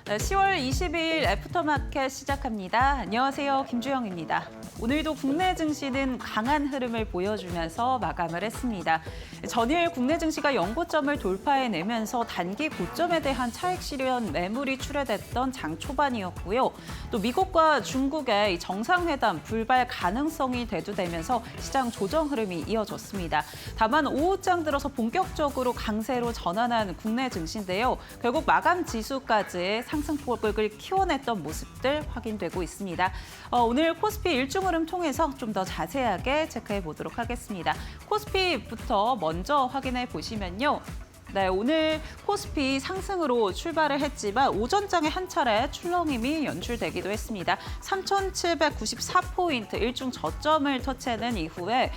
네, 10월 22일 애프터마켓 시작합니다. 안녕하세요. 김주영입니다. 오늘도 국내 증시는 강한 흐름을 보여주면서 마감을 했습니다. 전일 국내 증시가 연고점을 돌파해내면서 단기 고점에 대한 차익 실현 매물이 출회됐던 장 초반이었고요. 또 미국과 중국의 정상회담 불발 가능성이 대두되면서 시장 조정 흐름이 이어졌습니다. 다만 오후장 들어서 본격적으로 강세로 전환한 국내 증시인데요. 결국 마감 지수까지 상승폭을 키워냈던 모습들 확인되고 있습니다. 오늘 코스피 일중 흐름 통해서 좀 더 자세하게 체크해 보도록 하겠습니다. 코스피부터 먼저 확인해 보시면요. 네, 오늘 코스피 상승으로 출발을 했지만 오전장에 한 차례 출렁임이 연출되기도 했습니다. 3,794포인트 일중 저점을 터치하는 이후에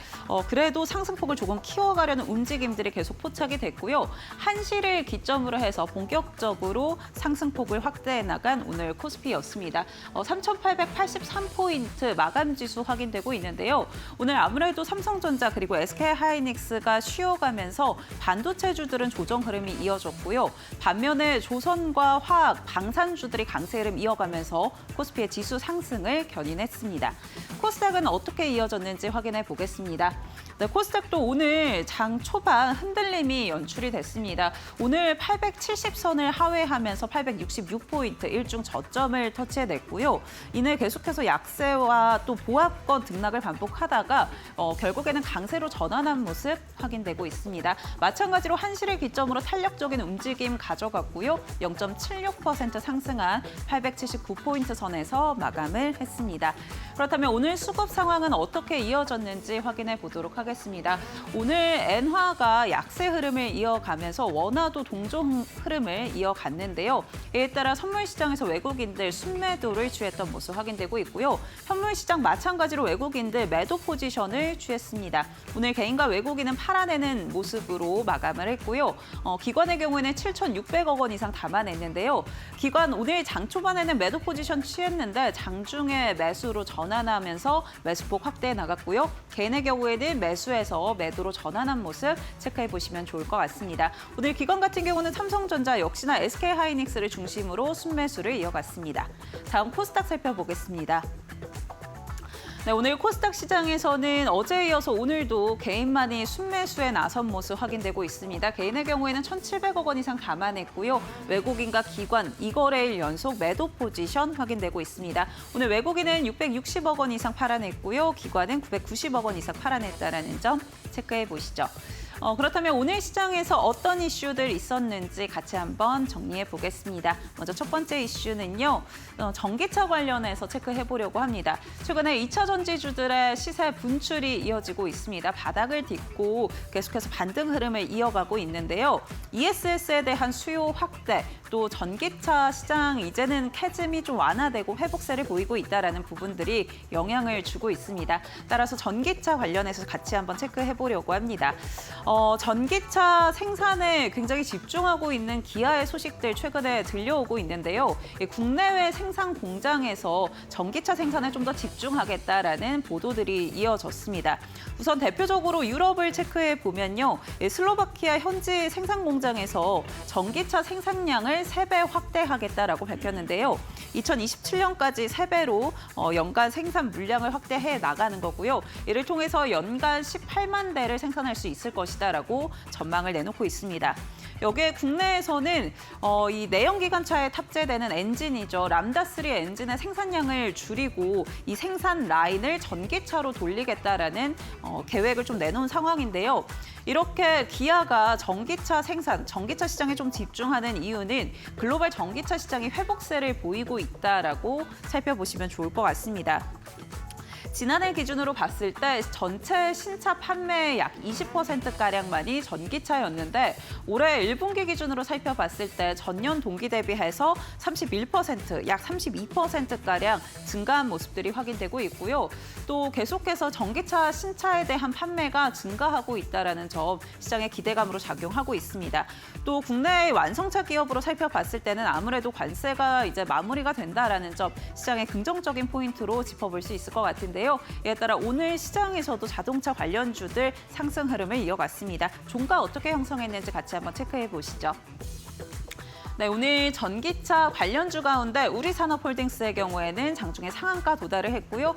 그래도 상승폭을 조금 키워가려는 움직임들이 계속 포착이 됐고요. 1시를 기점으로 해서 본격적으로 상승폭을 확대해 나간 오늘 코스피였습니다. 3,883포인트 마감 지수 확인되고 있는데요. 오늘 아무래도 삼성전자 그리고 SK하이닉스가 쉬어가면서 반도체주들은 조정 흐름이 이어졌고요. 반면에 조선과 화학, 방산주들이 강세 흐름 이어가면서 코스피의 지수 상승을 견인했습니다. 코스닥은 어떻게 이어졌는지 확인해 보겠습니다. 네, 코스닥도 오늘 장 초반 흔들림이 연출이 됐습니다. 오늘 870선을 하회하면서 866포인트 일중 저점을 터치해냈고요. 이내 계속해서 약세와 또 보합권 등락을 반복하다가 결국에는 강세로 전환한 모습 확인되고 있습니다. 마찬가지로 한시를 기점으로 탄력적인 움직임 가져갔고요. 0.76% 상승한 879포인트 선에서 마감을 했습니다. 그렇다면 오늘 수급 상황은 어떻게 이어졌는지 확인해 보도록 하겠습니다. 오늘 엔화가 약세 흐름을 이어가면서 원화도 동종 흐름을 이어갔는데요. 이에 따라 선물 시장에서 외국인들 순매도를 취했던 모습 확인되고 있고요. 현물 시장 마찬가지로 외국인들 매도 포지션을 취했습니다. 오늘 개인과 외국인은 팔아내는 모습으로 마감을 했고요. 기관의 경우에는 7,600억 원 이상 담아냈는데요. 기관 오늘 장 초반에는 매도 포지션 취했는데 장중에 매수로 전환하면서 매수폭 확대해 나갔고요. 개인의 경우에는 매수해서 매도로 전환한 모습 체크해 보시면 좋을 것 같습니다. 오늘 기관 같은 경우는 삼성전자 역시나 SK하이닉스를 중심으로 순매수를 이어갔습니다. 다음 코스닥 살펴보겠습니다. 네, 오늘 코스닥 시장에서는 어제에 이어서 오늘도 개인만이 순매수에 나선 모습 확인되고 있습니다. 개인의 경우에는 1,700억 원 이상 감안했고요. 외국인과 기관 2거래일 연속 매도 포지션 확인되고 있습니다. 오늘 외국인은 660억 원 이상 팔아냈고요. 기관은 990억 원 이상 팔아냈다는 점 체크해 보시죠. 그렇다면 오늘 시장에서 어떤 이슈들 있었는지 같이 한번 정리해 보겠습니다. 먼저 첫 번째 이슈는요. 전기차 관련해서 체크해 보려고 합니다. 최근에 2차 전지주들의 시세 분출이 이어지고 있습니다. 바닥을 딛고 계속해서 반등 흐름을 이어가고 있는데요. ESS에 대한 수요 확대, 또 전기차 시장 이제는 캐즘이 좀 완화되고 회복세를 보이고 있다는 부분들이 영향을 주고 있습니다. 따라서 전기차 관련해서 같이 한번 체크해 보려고 합니다. 전기차 생산에 굉장히 집중하고 있는 기아의 소식들 최근에 들려오고 있는데요. 국내외 생산 공장에서 전기차 생산에 좀 더 집중하겠다라는 보도들이 이어졌습니다. 우선 대표적으로 유럽을 체크해 보면요. 슬로바키아 현지 생산 공장에서 전기차 생산량을 3배 확대하겠다라고 밝혔는데요. 2027년까지 3배로 연간 생산 물량을 확대해 나가는 거고요. 이를 통해서 연간 18만 대를 생산할 수 있을 것이다라고 전망을 내놓고 있습니다. 여기에 국내에서는 이 내연기관차에 탑재되는 엔진이죠. 람다3 엔진의 생산량을 줄이고 이 생산 라인을 전기차로 돌리겠다라는 계획을 좀 내놓은 상황인데요. 이렇게 기아가 전기차 생산, 전기차 시장에 좀 집중하는 이유는 글로벌 전기차 시장이 회복세를 보이고 있다라고 살펴보시면 좋을 것 같습니다. 지난해 기준으로 봤을 때 전체 신차 판매의 약 20%가량만이 전기차였는데 올해 1분기 기준으로 살펴봤을 때 전년 동기 대비해서 31%, 약 32%가량 증가한 모습들이 확인되고 있고요. 또 계속해서 전기차 신차에 대한 판매가 증가하고 있다는 점 시장의 기대감으로 작용하고 있습니다. 또 국내의 완성차 기업으로 살펴봤을 때는 아무래도 관세가 이제 마무리가 된다는 점 시장의 긍정적인 포인트로 짚어볼 수 있을 것 같은데요. 이에 따라 오늘 시장에서도 자동차 관련주들 상승 흐름을 이어갔습니다. 종가 어떻게 형성했는지 같이 한번 체크해 보시죠. 네, 오늘 전기차 관련주 가운데 우리산업홀딩스의 경우에는 장중에 상한가 도달을 했고요.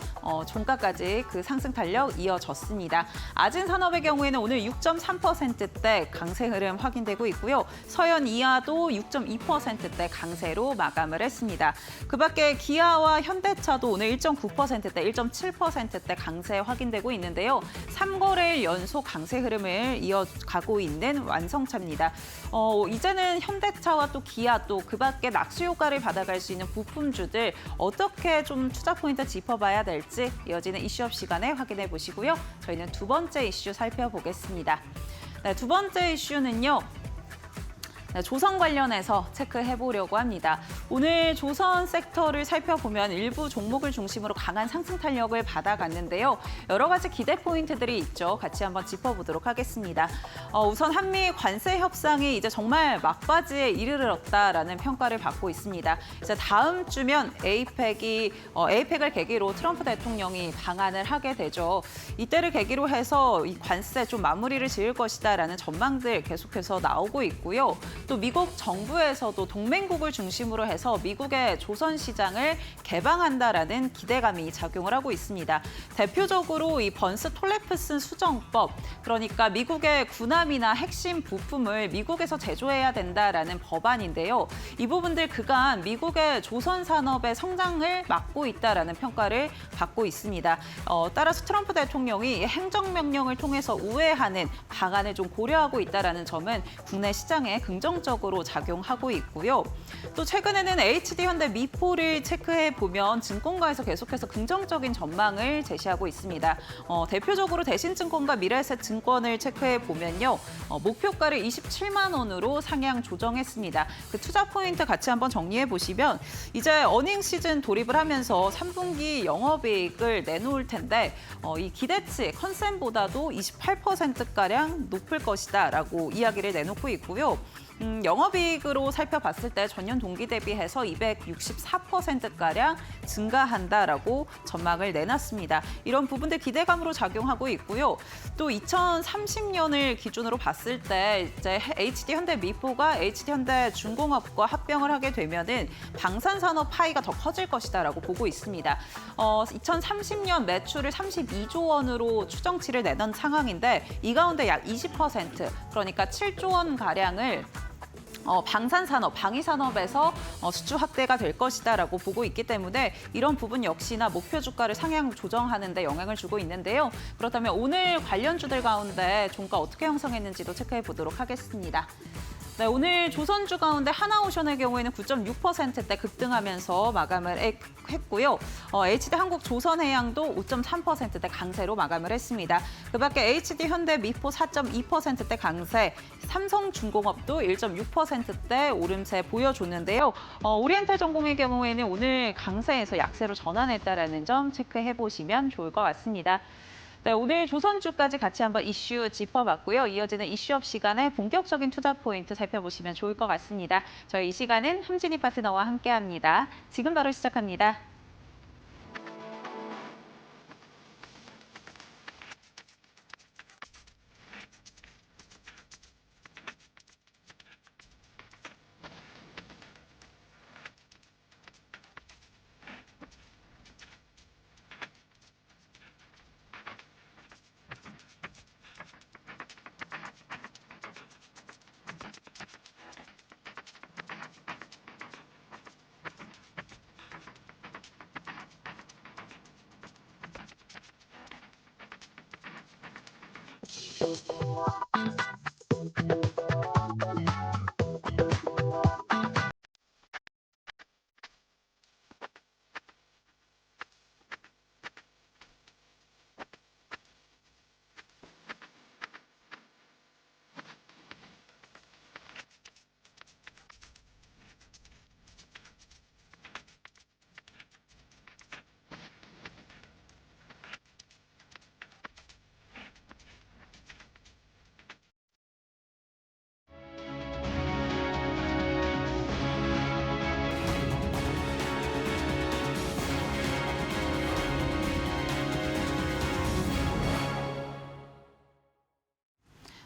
종가까지 그 상승 탄력 이어졌습니다. 아진산업의 경우에는 오늘 6.3%대 강세 흐름 확인되고 있고요. 서현이하도 6.2%대 강세로 마감을 했습니다. 그 밖에 기아와 현대차도 오늘 1.9%대, 1.7%대 강세 확인되고 있는데요. 3거래일 연속 강세 흐름을 이어가고 있는 완성차입니다. 이제는 현대차와 또 기아 또 그 밖에 낙수 효과를 받아갈 수 있는 부품주들 어떻게 좀 투자 포인트 짚어봐야 될지 이어지는 이슈업 시간에 확인해 보시고요. 저희는 두 번째 이슈 살펴보겠습니다. 네, 두 번째 이슈는요. 네, 조선 관련해서 체크해 보려고 합니다. 오늘 조선 섹터를 살펴보면 일부 종목을 중심으로 강한 상승 탄력을 받아갔는데요. 여러 가지 기대 포인트들이 있죠. 같이 한번 짚어보도록 하겠습니다. 우선 한미 관세 협상이 이제 정말 막바지에 이르렀다라는 평가를 받고 있습니다. 이제 다음 주면 에이펙을 계기로 트럼프 대통령이 방한을 하게 되죠. 이때를 계기로 해서 이 관세 좀 마무리를 지을 것이다라는 전망들 계속해서 나오고 있고요. 또 미국 정부에서도 동맹국을 중심으로 해서 미국의 조선 시장을 개방한다라는 기대감이 작용을 하고 있습니다. 대표적으로 이 번스 톨레프슨 수정법, 그러니까 미국의 군함이나 핵심 부품을 미국에서 제조해야 된다라는 법안인데요. 이 부분들 그간 미국의 조선 산업의 성장을 막고 있다라는 평가를 받고 있습니다. 따라서 트럼프 대통령이 행정명령을 통해서 우회하는 방안을 좀 고려하고 있다라는 점은 국내 시장에 긍정적으로 작용하고 있고요. 또 최근에는 HD현대 미포를 체크해 보면 증권가에서 계속해서 긍정적인 전망을 제시하고 있습니다. 대표적으로 대신증권과 미래에셋증권을 체크해 보면요. 목표가를 27만 원으로 상향 조정했습니다. 그 투자 포인트 같이 한번 정리해 보시면 이제 어닝 시즌 돌입을 하면서 3분기 영업이익을 내놓을 텐데 이 기대치 컨센보다도 28%가량 높을 것이다라고 이야기를 내놓고 있고요. 영업이익으로 살펴봤을 때 전년 동기 대비해서 264%가량 증가한다라고 전망을 내놨습니다. 이런 부분들 기대감으로 작용하고 있고요. 또 2030년을 기준으로 봤을 때 이제 HD현대미포가 HD현대중공업과 합병을 하게 되면은 방산산업 파이가 더 커질 것이다라고 보고 있습니다. 2030년 매출을 32조 원으로 추정치를 내던 상황인데 이 가운데 약 20% 그러니까 7조 원 가량을 방산산업, 방위산업에서 수주 확대가 될 것이다라고 보고 있기 때문에 이런 부분 역시나 목표 주가를 상향 조정하는 데 영향을 주고 있는데요. 그렇다면 오늘 관련주들 가운데 종가 어떻게 형성했는지도 체크해 보도록 하겠습니다. 네, 오늘 조선주 가운데 하나오션의 경우에는 9.6%대 급등하면서 마감을 했고요. HD한국조선해양도 5.3%대 강세로 마감을 했습니다. 그 밖에 HD현대미포 4.2%대 강세, 삼성중공업도 1.6%대 오름세 보여줬는데요. 오리엔탈전공의 경우에는 오늘 강세에서 약세로 전환했다는 점 체크해 보시면 좋을 것 같습니다. 네, 오늘 조선주까지 같이 한번 이슈 짚어봤고요. 이어지는 이슈업 시간에 본격적인 투자 포인트 살펴보시면 좋을 것 같습니다. 저희 이 시간은 함진희 파트너와 함께합니다. 지금 바로 시작합니다.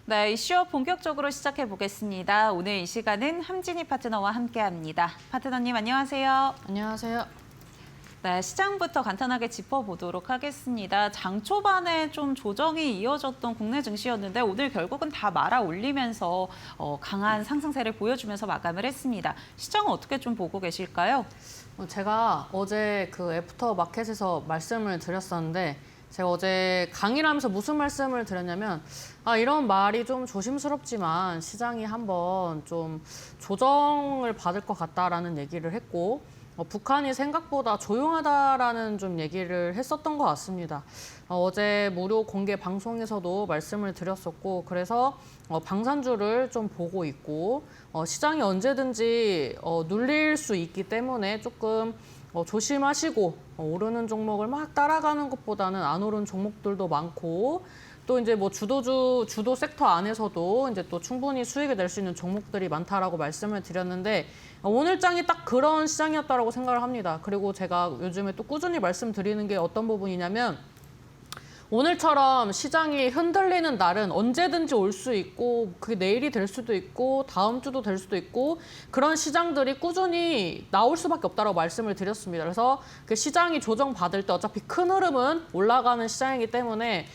네, 이슈업 본격적으로 시작해 보겠습니다. 오늘 이 시간은 함진희 파트너와 함께합니다. 파트너님 안녕하세요. 안녕하세요. 네, 시장부터 간단하게 짚어보도록 하겠습니다. 장 초반에 좀 조정이 이어졌던 국내 증시였는데 오늘 결국은 다 말아 올리면서 강한 상승세를 보여주면서 마감을 했습니다. 시장은 어떻게 좀 보고 계실까요? 제가 어제 그 애프터 마켓에서 말씀을 드렸었는데 제가 어제 강의를 하면서 무슨 말씀을 드렸냐면 이런 말이 좀 조심스럽지만 시장이 한번 좀 조정을 받을 것 같다라는 얘기를 했고 북한이 생각보다 조용하다라는 좀 얘기를 했었던 것 같습니다. 어제 무료 공개 방송에서도 말씀을 드렸었고 그래서 방산주를 좀 보고 있고 시장이 언제든지 눌릴 수 있기 때문에 조금 조심하시고 오르는 종목을 막 따라가는 것보다는 안 오른 종목들도 많고 또 이제 뭐 주도 섹터 안에서도 이제 또 충분히 수익을 낼 수 있는 종목들이 많다라고 말씀을 드렸는데 오늘 장이 딱 그런 시장이었다라고 생각을 합니다. 그리고 제가 요즘에 또 꾸준히 말씀드리는 게 어떤 부분이냐면 오늘처럼 시장이 흔들리는 날은 언제든지 올 수 있고 그게 내일이 될 수도 있고 다음 주도 될 수도 있고 그런 시장들이 꾸준히 나올 수밖에 없다고 말씀을 드렸습니다. 그래서 그 시장이 조정받을 때 어차피 큰 흐름은 올라가는 시장이기 때문에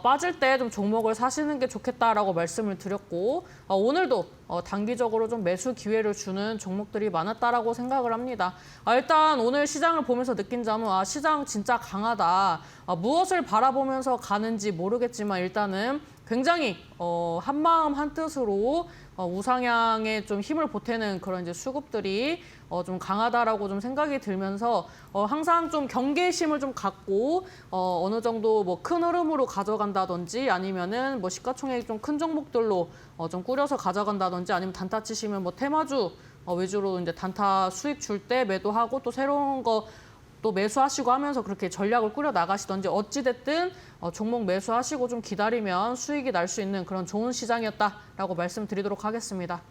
빠질 때 좀 종목을 사시는 게 좋겠다라고 말씀을 드렸고 오늘도 단기적으로 좀 매수 기회를 주는 종목들이 많았다라고 생각을 합니다. 일단 오늘 시장을 보면서 느낀 점은 시장 진짜 강하다. 무엇을 바라보면서 가는지 모르겠지만 일단은 굉장히 한마음 한뜻으로 우상향에 좀 힘을 보태는 그런 이제 수급들이 좀 강하다라고 좀 생각이 들면서 항상 좀 경계심을 좀 갖고 어느 정도 뭐 큰 흐름으로 가져간다든지 아니면은 뭐 시가총액이 좀 큰 종목들로 좀 꾸려서 가져간다든지 아니면 단타 치시면 뭐 테마주 위주로 이제 단타 수익 줄 때 매도하고 또 새로운 거 또 매수하시고 하면서 그렇게 전략을 꾸려 나가시던지 어찌됐든 종목 매수하시고 좀 기다리면 수익이 날 수 있는 그런 좋은 시장이었다라고 말씀드리도록 하겠습니다.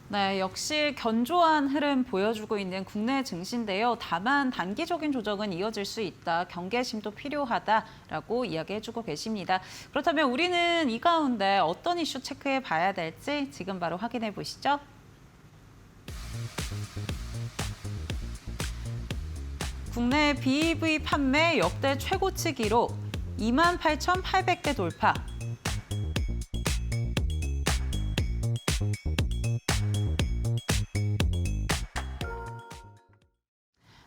네, 역시 견조한 흐름 보여주고 있는 국내 증시인데요. 다만 단기적인 조정은 이어질 수 있다. 경계심도 필요하다라고 이야기해주고 계십니다. 그렇다면 우리는 이 가운데 어떤 이슈 체크해 봐야 될지 지금 바로 확인해 보시죠. 국내 BEV 판매 역대 최고치 기록 28,800대 돌파.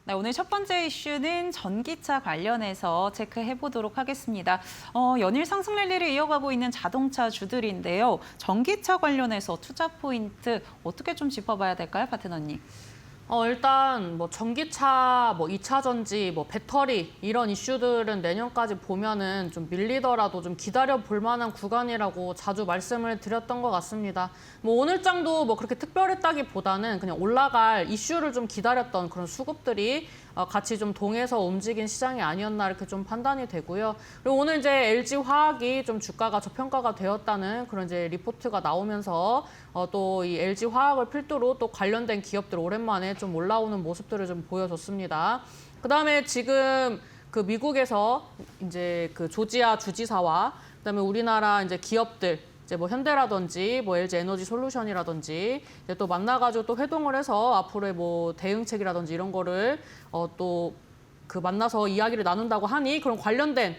네, 오늘 첫 번째 이슈는 전기차 관련해서 체크해 보도록 하겠습니다. 연일 상승 랠리를 이어가고 있는 자동차 주들인데요. 전기차 관련해서 투자 포인트 어떻게 좀 짚어봐야 될까요, 파트너님? 일단 뭐 전기차, 뭐 2차 전지, 뭐 배터리 이런 이슈들은 내년까지 보면은 좀 밀리더라도 좀 기다려 볼 만한 구간이라고 자주 말씀을 드렸던 것 같습니다. 뭐 오늘장도 뭐 그렇게 특별했다기보다는 그냥 올라갈 이슈를 좀 기다렸던 그런 수급들이 같이 좀 동해서 움직인 시장이 아니었나 이렇게 좀 판단이 되고요. 그리고 오늘 이제 LG 화학이 좀 주가가 저평가가 되었다는 그런 이제 리포트가 나오면서 또 이 LG 화학을 필두로 또 관련된 기업들 오랜만에 좀 올라오는 모습들을 좀 보여줬습니다. 그다음에 지금 그 미국에서 이제 그 조지아 주지사와 그다음에 우리나라 이제 기업들 이제 뭐 현대라든지 뭐 LG 에너지 솔루션이라든지 이제 또 만나가지고 또 회동을 해서 앞으로의 뭐 대응책이라든지 이런 거를 또 그 만나서 이야기를 나눈다고 하니 그런 관련된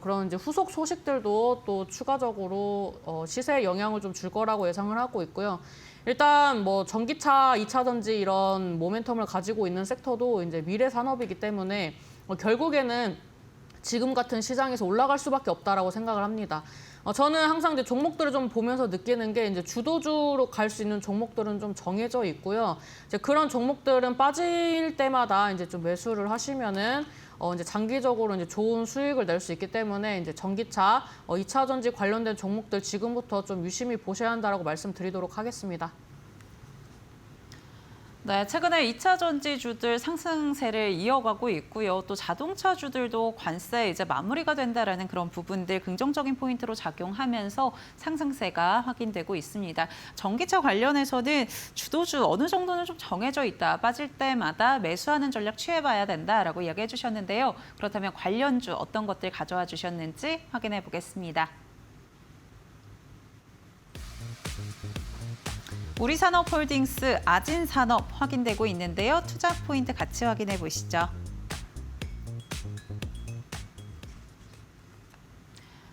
그런 이제 후속 소식들도 또 추가적으로 시세에 영향을 좀 줄 거라고 예상을 하고 있고요. 일단 뭐 전기차, 2차 전지 이런 모멘텀을 가지고 있는 섹터도 이제 미래 산업이기 때문에 결국에는 지금 같은 시장에서 올라갈 수밖에 없다라고 생각을 합니다. 저는 항상 이제 종목들을 좀 보면서 느끼는 게 이제 주도주로 갈 수 있는 종목들은 좀 정해져 있고요. 이제 그런 종목들은 빠질 때마다 이제 좀 매수를 하시면은 이제 장기적으로 이제 좋은 수익을 낼 수 있기 때문에 이제 전기차, 2차 전지 관련된 종목들 지금부터 좀 유심히 보셔야 한다라고 말씀드리도록 하겠습니다. 네, 최근에 2차 전지주들 상승세를 이어가고 있고요. 또 자동차주들도 관세 이제 마무리가 된다라는 그런 부분들 긍정적인 포인트로 작용하면서 상승세가 확인되고 있습니다. 전기차 관련해서는 주도주 어느 정도는 좀 정해져 있다. 빠질 때마다 매수하는 전략 취해봐야 된다라고 이야기해 주셨는데요. 그렇다면 관련주 어떤 것들 가져와 주셨는지 확인해 보겠습니다. 우리산업홀딩스 아진산업 확인되고 있는데요. 투자 포인트 같이 확인해 보시죠.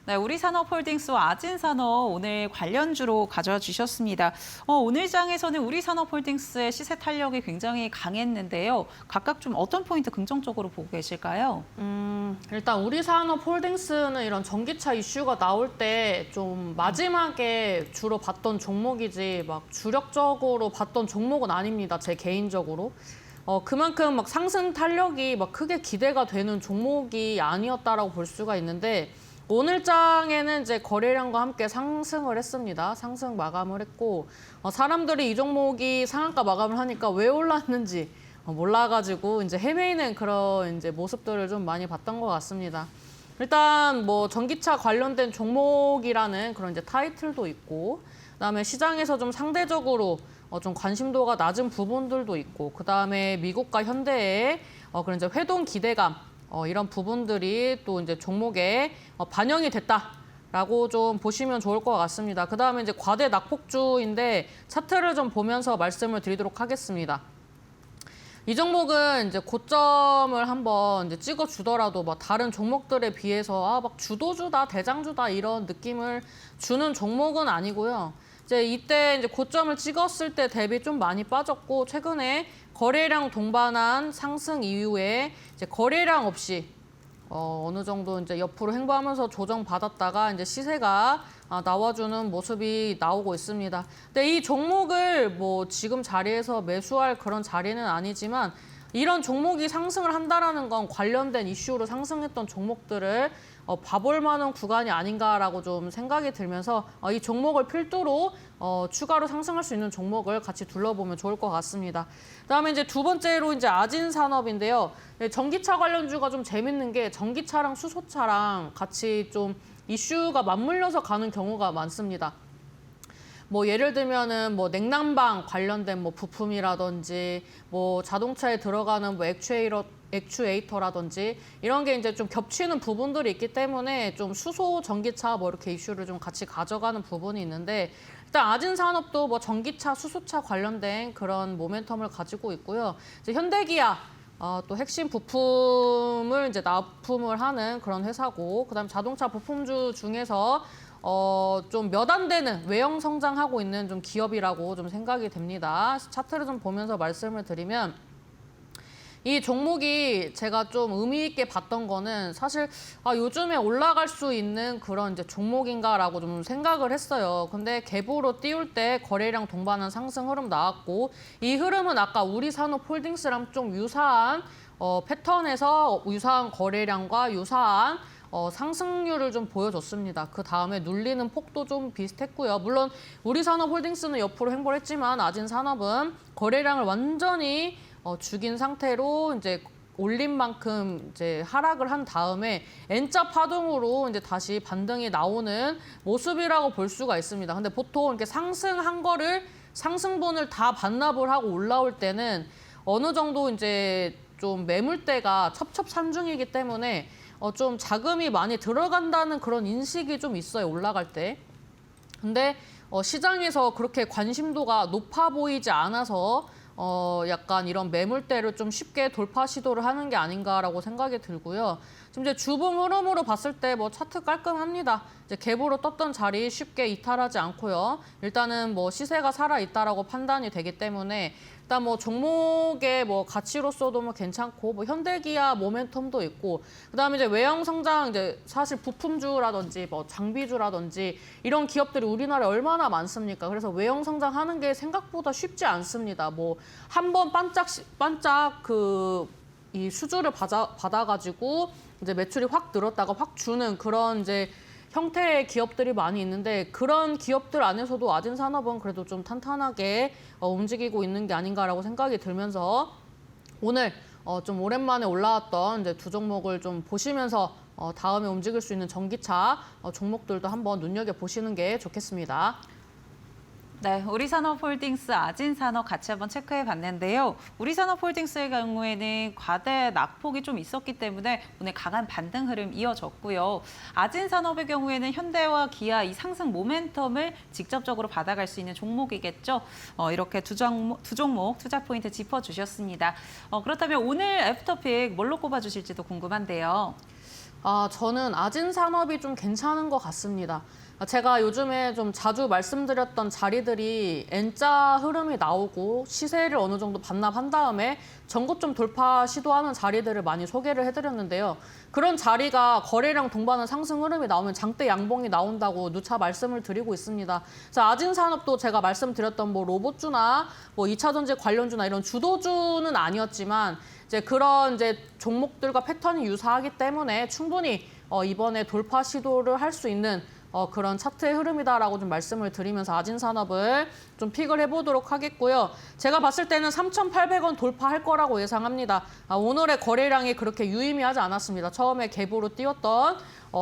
네, 우리산업홀딩스와 아진산업 오늘 관련주로 가져와 주셨습니다. 오늘 장에서는 우리산업홀딩스의 시세 탄력이 굉장히 강했는데요. 각각 좀 어떤 포인트 긍정적으로 보고 계실까요? 일단 우리산업홀딩스는 이런 전기차 이슈가 나올 때 좀 마지막에 주로 봤던 종목이지 막 주력적으로 봤던 종목은 아닙니다. 제 개인적으로. 그만큼 막 상승 탄력이 막 크게 기대가 되는 종목이 아니었다라고 볼 수가 있는데 오늘 장에는 이제 거래량과 함께 상승을 했습니다. 상승 마감을 했고 사람들이 이 종목이 상한가 마감을 하니까 왜 올랐는지 몰라가지고 이제 헤매이는 그런 이제 모습들을 좀 많이 봤던 것 같습니다. 일단 뭐 전기차 관련된 종목이라는 그런 이제 타이틀도 있고, 그다음에 시장에서 좀 상대적으로 좀 관심도가 낮은 부분들도 있고, 그다음에 미국과 현대의 그런 이제 회동 기대감. 이런 부분들이 또 이제 종목에 반영이 됐다라고 좀 보시면 좋을 것 같습니다. 그다음에 이제 과대 낙폭주인데 차트를 좀 보면서 말씀을 드리도록 하겠습니다. 이 종목은 이제 고점을 한번 이제 찍어주더라도 막 다른 종목들에 비해서 막 주도주다, 대장주다 이런 느낌을 주는 종목은 아니고요. 이제 이때 이제 고점을 찍었을 때 대비 좀 많이 빠졌고 최근에 거래량 동반한 상승 이후에 이제 거래량 없이 어느 정도 이제 옆으로 횡보하면서 조정받았다가 이제 시세가 나와주는 모습이 나오고 있습니다. 근데 이 종목을 뭐 지금 자리에서 매수할 그런 자리는 아니지만 이런 종목이 상승을 한다라는 건 관련된 이슈로 상승했던 종목들을 봐볼 만한 구간이 아닌가라고 좀 생각이 들면서 이 종목을 필두로 추가로 상승할 수 있는 종목을 같이 둘러보면 좋을 것 같습니다. 그다음에 이제 두 번째로 이제 아진산업인데요. 전기차 관련주가 좀 재밌는 게 전기차랑 수소차랑 같이 좀 이슈가 맞물려서 가는 경우가 많습니다. 뭐 예를 들면은 뭐 냉난방 관련된 뭐 부품이라든지 뭐 자동차에 들어가는 뭐 액추에이터라든지 이런 게 이제 좀 겹치는 부분들이 있기 때문에 좀 수소 전기차 뭐 이렇게 이슈를 좀 같이 가져가는 부분이 있는데 일단 아진산업도 뭐 전기차, 수소차 관련된 그런 모멘텀을 가지고 있고요. 이제 현대기아 또 핵심 부품을 이제 납품을 하는 그런 회사고, 그다음 자동차 부품주 중에서 좀 몇 안 되는 외형 성장하고 있는 좀 기업이라고 좀 생각이 됩니다. 차트를 좀 보면서 말씀을 드리면 이 종목이 제가 좀 의미 있게 봤던 거는 사실 요즘에 올라갈 수 있는 그런 이제 종목인가라고 좀 생각을 했어요. 근데 갭으로 띄울 때 거래량 동반한 상승 흐름 나왔고 이 흐름은 아까 우리산업홀딩스랑 좀 유사한 패턴에서 유사한 거래량과 유사한 상승률을 좀 보여줬습니다. 그 다음에 눌리는 폭도 좀 비슷했고요. 물론 우리산업홀딩스는 옆으로 횡보를 했지만 아진산업은 거래량을 완전히 죽인 상태로 이제 올린 만큼 이제 하락을 한 다음에 N자 파동으로 이제 다시 반등이 나오는 모습이라고 볼 수가 있습니다. 근데 보통 이렇게 상승한 거를 상승분을 다 반납을 하고 올라올 때는 어느 정도 이제 좀 매물대가 첩첩산중이기 때문에 좀 자금이 많이 들어간다는 그런 인식이 좀 있어요, 올라갈 때. 근데 시장에서 그렇게 관심도가 높아 보이지 않아서 약간 이런 매물대를 좀 쉽게 돌파 시도를 하는 게 아닌가라고 생각이 들고요. 지금 이제 주봉 흐름으로 봤을 때 뭐 차트 깔끔합니다. 이제 갭으로 떴던 자리 쉽게 이탈하지 않고요. 일단은 뭐 시세가 살아 있다라고 판단이 되기 때문에 일단 뭐 종목의 뭐 가치로서도 뭐 괜찮고 뭐 현대기아 모멘텀도 있고 그다음에 이제 외형 성장 이제 사실 부품주라든지 뭐 장비주라든지 이런 기업들이 우리나라에 얼마나 많습니까? 그래서 외형 성장하는 게 생각보다 쉽지 않습니다. 뭐 한 번 반짝 이 수주를 받아가지고 이제 매출이 확 늘었다가 확 주는 그런 이제 형태의 기업들이 많이 있는데 그런 기업들 안에서도 아진산업은 그래도 좀 탄탄하게 움직이고 있는 게 아닌가라고 생각이 들면서 오늘 좀 오랜만에 올라왔던 이제 두 종목을 좀 보시면서 다음에 움직일 수 있는 전기차 종목들도 한번 눈여겨보시는 게 좋겠습니다. 네, 우리산업홀딩스, 아진산업 같이 한번 체크해 봤는데요. 우리산업홀딩스의 경우에는 과대 낙폭이 좀 있었기 때문에 오늘 강한 반등 흐름 이어졌고요. 아진산업의 경우에는 현대와 기아 이 상승 모멘텀을 직접적으로 받아갈 수 있는 종목이겠죠. 이렇게 두 종목 투자 포인트 짚어주셨습니다. 그렇다면 오늘 애프터픽 뭘로 꼽아주실지도 궁금한데요. 저는 아진산업이 좀 괜찮은 것 같습니다. 제가 요즘에 좀 자주 말씀드렸던 자리들이 N자 흐름이 나오고 시세를 어느 정도 반납한 다음에 전고점 돌파 시도하는 자리들을 많이 소개를 해드렸는데요. 그런 자리가 거래량 동반한 상승 흐름이 나오면 장대 양봉이 나온다고 누차 말씀을 드리고 있습니다. 그래서 아진산업도 제가 말씀드렸던 뭐 로봇주나 뭐 2차 전지 관련주나 이런 주도주는 아니었지만 이제 그런 이제 종목들과 패턴이 유사하기 때문에 충분히 이번에 돌파 시도를 할 수 있는 그런 차트의 흐름이다라고 좀 말씀을 드리면서 아진산업을 좀 픽을 해보도록 하겠고요. 제가 봤을 때는 3,800원 돌파할 거라고 예상합니다. 오늘의 거래량이 그렇게 유의미하지 않았습니다. 처음에 갭으로 띄웠던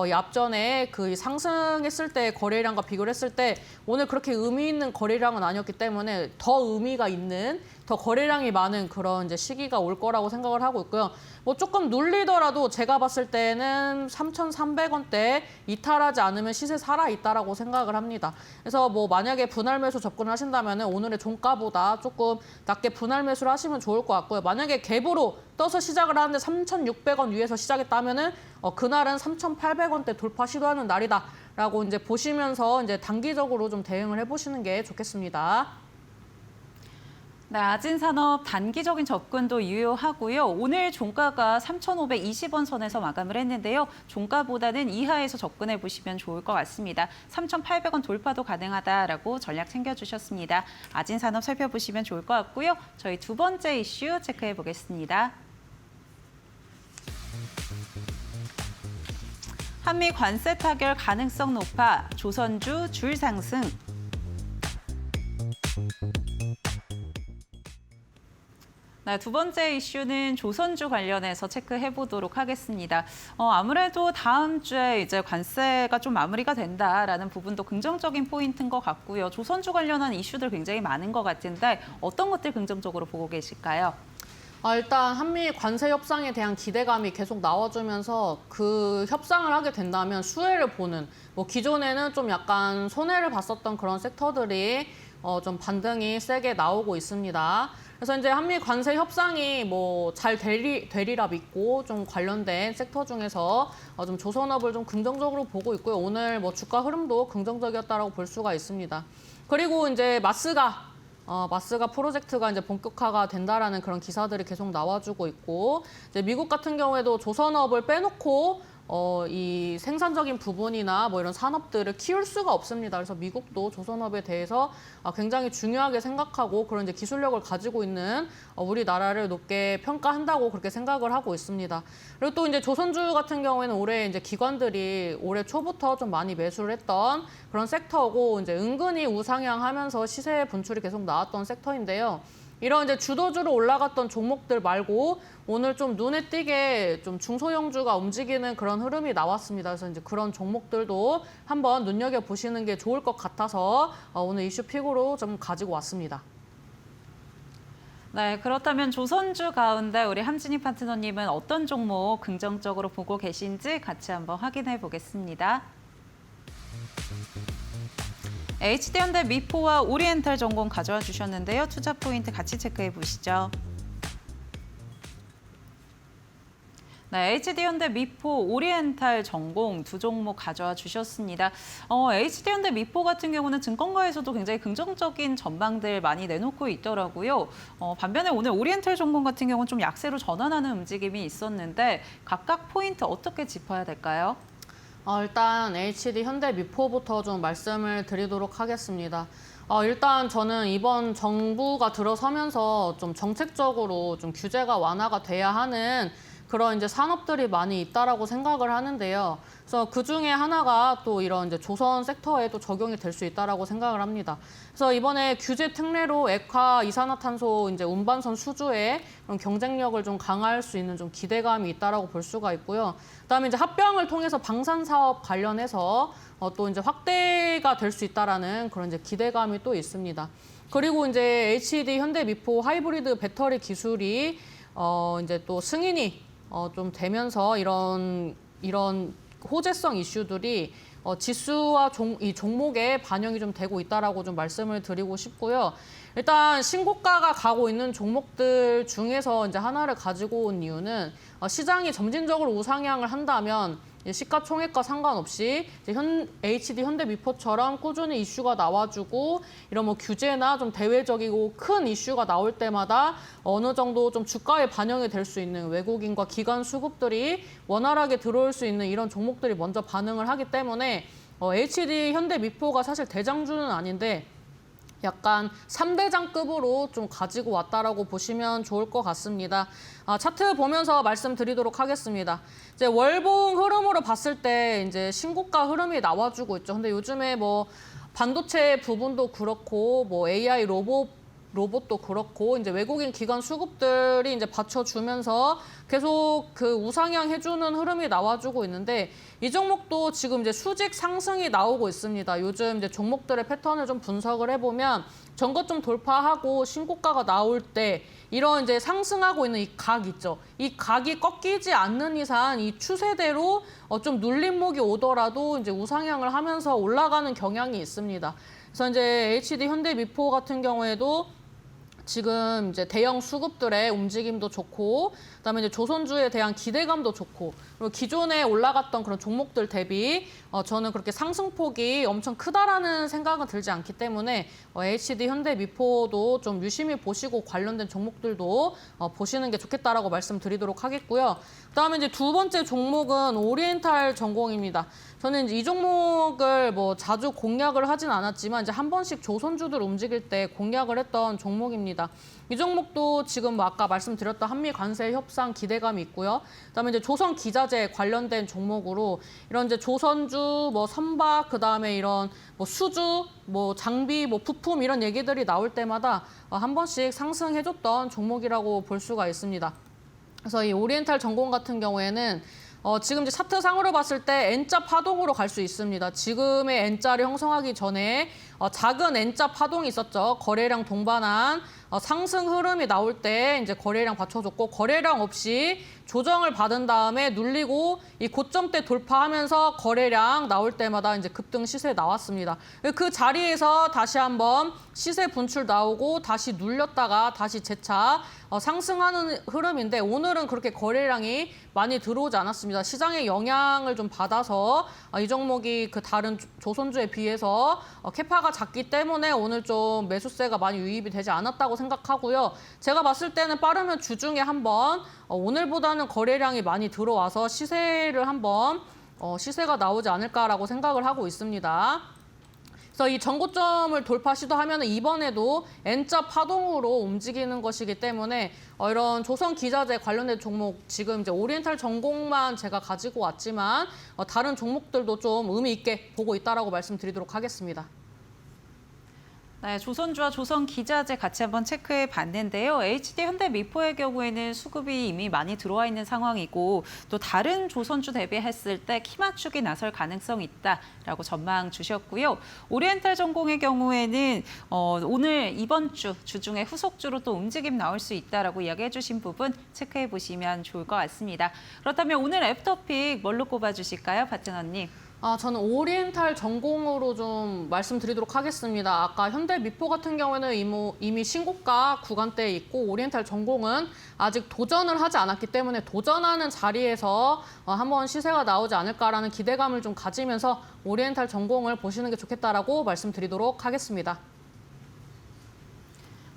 이 앞전에 그 상승했을 때 거래량과 비교를 했을 때 오늘 그렇게 의미 있는 거래량은 아니었기 때문에 더 의미가 있는 더 거래량이 많은 그런 이제 시기가 올 거라고 생각을 하고 있고요. 뭐 조금 눌리더라도 제가 봤을 때는 3,300원대 이탈하지 않으면 시세 살아 있다라고 생각을 합니다. 그래서 뭐 만약에 분할 매수 접근을 하신다면 오늘의 종가보다 조금 낮게 분할 매수를 하시면 좋을 것 같고요. 만약에 갭으로 떠서 시작을 하는데 3,600원 위에서 시작했다면은 그날은 3,800원대 돌파 시도하는 날이다라고 이제 보시면서 이제 단기적으로 좀 대응을 해보시는 게 좋겠습니다. 네, 아진산업 단기적인 접근도 유효하고요. 오늘 종가가 3,520원 선에서 마감을 했는데요. 종가보다는 이하에서 접근해 보시면 좋을 것 같습니다. 3,800원 돌파도 가능하다라고 전략 챙겨주셨습니다. 아진산업 살펴보시면 좋을 것 같고요. 저희 두 번째 이슈 체크해 보겠습니다. 한미 관세 타결 가능성 높아 조선주 줄 상승. 네, 두 번째 이슈는 조선주 관련해서 체크해 보도록 하겠습니다. 아무래도 다음 주에 이제 관세가 좀 마무리가 된다라는 부분도 긍정적인 포인트인 것 같고요. 조선주 관련한 이슈들 굉장히 많은 것 같은데 어떤 것들 긍정적으로 보고 계실까요? 일단 한미 관세 협상에 대한 기대감이 계속 나와주면서 그 협상을 하게 된다면 수혜를 보는 뭐 기존에는 좀 약간 손해를 봤었던 그런 섹터들이 좀 반등이 세게 나오고 있습니다. 그래서 이제 한미 관세 협상이 뭐 잘 되리라 믿고 좀 관련된 섹터 중에서 좀 조선업을 좀 긍정적으로 보고 있고요. 오늘 뭐 주가 흐름도 긍정적이었다라고 볼 수가 있습니다. 그리고 이제 마스가 프로젝트가 이제 본격화가 된다라는 그런 기사들이 계속 나와주고 있고, 이제 미국 같은 경우에도 조선업을 빼놓고 이 생산적인 부분이나 뭐 이런 산업들을 키울 수가 없습니다. 그래서 미국도 조선업에 대해서 굉장히 중요하게 생각하고 그런 이제 기술력을 가지고 있는 우리나라를 높게 평가한다고 그렇게 생각을 하고 있습니다. 그리고 또 이제 조선주 같은 경우에는 올해 이제 기관들이 올해 초부터 좀 많이 매수를 했던 그런 섹터고 이제 은근히 우상향하면서 시세 분출이 계속 나왔던 섹터인데요. 이런 이제 주도주로 올라갔던 종목들 말고 오늘 좀 눈에 띄게 좀 중소형주가 움직이는 그런 흐름이 나왔습니다. 그래서 이제 그런 종목들도 한번 눈여겨보시는 게 좋을 것 같아서 오늘 이슈 픽으로 좀 가지고 왔습니다. 네, 그렇다면 조선주 가운데 우리 함진희 파트너님은 어떤 종목 긍정적으로 보고 계신지 같이 한번 확인해 보겠습니다. HD현대 미포와 오리엔탈 전공 가져와 주셨는데요. 투자 포인트 같이 체크해 보시죠. 네, HD현대 미포, 오리엔탈 전공 두 종목 가져와 주셨습니다. HD현대 미포 같은 경우는 증권가에서도 굉장히 긍정적인 전망들 많이 내놓고 있더라고요. 반면에 오늘 오리엔탈 전공 같은 경우는 좀 약세로 전환하는 움직임이 있었는데 각각 포인트 어떻게 짚어야 될까요? 일단 HD 현대미포부터 좀 말씀을 드리도록 하겠습니다. 일단 저는 이번 정부가 들어서면서 좀 정책적으로 좀 규제가 완화가 돼야 하는 그런 이제 산업들이 많이 있다라고 생각을 하는데요. 그래서 그 중에 하나가 또 이런 이제 조선 섹터에도 적용이 될 수 있다라고 생각을 합니다. 그래서 이번에 규제 특례로 액화 이산화탄소 이제 운반선 수주의 그런 경쟁력을 좀 강화할 수 있는 좀 기대감이 있다라고 볼 수가 있고요. 그다음에 이제 합병을 통해서 방산 사업 관련해서 또 이제 확대가 될 수 있다라는 그런 이제 기대감이 또 있습니다. 그리고 이제 HD 현대미포 하이브리드 배터리 기술이 이제 또 승인이 좀 되면서 이런 호재성 이슈들이 지수와 이 종목에 반영이 좀 되고 있다라고 좀 말씀을 드리고 싶고요. 일단 신고가가 가고 있는 종목들 중에서 이제 하나를 가지고 온 이유는 시장이 점진적으로 우상향을 한다면 시가총액과 상관없이 이제 HD 현대미포처럼 꾸준히 이슈가 나와주고 이런 뭐 규제나 좀 대외적이고 큰 이슈가 나올 때마다 어느 정도 좀 주가에 반영이 될 수 있는 외국인과 기관 수급들이 원활하게 들어올 수 있는 이런 종목들이 먼저 반응을 하기 때문에 HD 현대미포가 사실 대장주는 아닌데 약간 3대장급으로 좀 가지고 왔다라고 보시면 좋을 것 같습니다. 차트 보면서 말씀드리도록 하겠습니다. 이제 월봉 흐름으로 봤을 때 이제 신고가 흐름이 나와주고 있죠. 근데 요즘에 뭐 반도체 부분도 그렇고 뭐 AI 로봇도 그렇고 이제 외국인 기관 수급들이 이제 받쳐주면서 계속 그 우상향 해주는 흐름이 나와주고 있는데 이 종목도 지금 이제 수직 상승이 나오고 있습니다. 요즘 이제 종목들의 패턴을 좀 분석을 해보면 전고 좀 돌파하고 신고가가 나올 때 이런 이제 상승하고 있는 이 각 있죠. 이 각이 꺾이지 않는 이상 이 추세대로 좀 눌림목이 오더라도 이제 우상향을 하면서 올라가는 경향이 있습니다. 그래서 이제 HD 현대미포 같은 경우에도 지금 이제 대형 수급들의 움직임도 좋고, 그다음에 이제 조선주에 대한 기대감도 좋고, 그리고 기존에 올라갔던 그런 종목들 대비 저는 그렇게 상승폭이 엄청 크다라는 생각은 들지 않기 때문에 HD 현대미포도 좀 유심히 보시고 관련된 종목들도 보시는 게 좋겠다라고 말씀드리도록 하겠고요. 그다음에 이제 두 번째 종목은 오리엔탈 전공입니다. 저는 이제 이 종목을 뭐 자주 공략을 하진 않았지만 이제 한 번씩 조선주들 움직일 때 공략을 했던 종목입니다. 이 종목도 지금 뭐 아까 말씀드렸던 한미 관세 협상 기대감이 있고요. 그다음에 이제 조선 기자재 관련된 종목으로 이런 이제 조선주, 뭐 선박, 그다음에 이런 뭐 수주, 뭐 장비, 뭐 부품 이런 얘기들이 나올 때마다 한 번씩 상승해줬던 종목이라고 볼 수가 있습니다. 그래서 이 오리엔탈 전공 같은 경우에는 지금 이제 차트상으로 봤을 때 N자 파동으로 갈 수 있습니다. 지금의 N자를 형성하기 전에 작은 N자 파동이 있었죠. 거래량 동반한 상승 흐름이 나올 때 이제 거래량 받쳐줬고 거래량 없이 조정을 받은 다음에 눌리고 이 고점대 돌파하면서 거래량 나올 때마다 이제 급등 시세 나왔습니다. 그 자리에서 다시 한번 시세 분출 나오고 다시 눌렸다가 다시 재차 상승하는 흐름인데 오늘은 그렇게 거래량이 많이 들어오지 않았습니다. 시장의 영향을 좀 받아서 이 종목이 그 다른 조선주에 비해서 캐파가 작기 때문에 오늘 좀 매수세가 많이 유입이 되지 않았다고 생각하고요. 제가 봤을 때는 빠르면 주중에 한번 오늘보다는 거래량이 많이 들어와서 시세를 한번 시세가 나오지 않을까라고 생각을 하고 있습니다. 그래서 이 전고점을 돌파 시도하면 이번에도 N자 파동으로 움직이는 것이기 때문에 이런 조선 기자재 관련된 종목 지금 이제 오리엔탈 전공만 제가 가지고 왔지만 다른 종목들도 좀 의미 있게 보고 있다라고 말씀드리도록 하겠습니다. 네, 조선주와 조선 기자재 같이 한번 체크해 봤는데요. HD 현대미포의 경우에는 수급이 이미 많이 들어와 있는 상황이고 또 다른 조선주 대비했을 때 키 맞추기 나설 가능성이 있다라고 전망 주셨고요. 오리엔탈 전공의 경우에는 오늘 이번 주 주중에 후속주로 또 움직임 나올 수 있다라고 이야기해 주신 부분 체크해 보시면 좋을 것 같습니다. 그렇다면 오늘 애프터픽 뭘로 꼽아 주실까요, 파트너님? 저는 오리엔탈 전공으로 좀 말씀드리도록 하겠습니다. 아까 현대미포 같은 경우에는 이미 신고가 구간대에 있고 오리엔탈 전공은 아직 도전을 하지 않았기 때문에 도전하는 자리에서 한번 시세가 나오지 않을까라는 기대감을 좀 가지면서 오리엔탈 전공을 보시는 게 좋겠다라고 말씀드리도록 하겠습니다.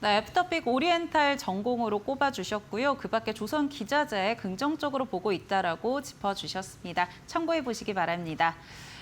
네, 애프터픽 오리엔탈 전공으로 꼽아주셨고요. 그 밖에 조선 기자재 긍정적으로 보고 있다라고 짚어주셨습니다. 참고해 보시기 바랍니다.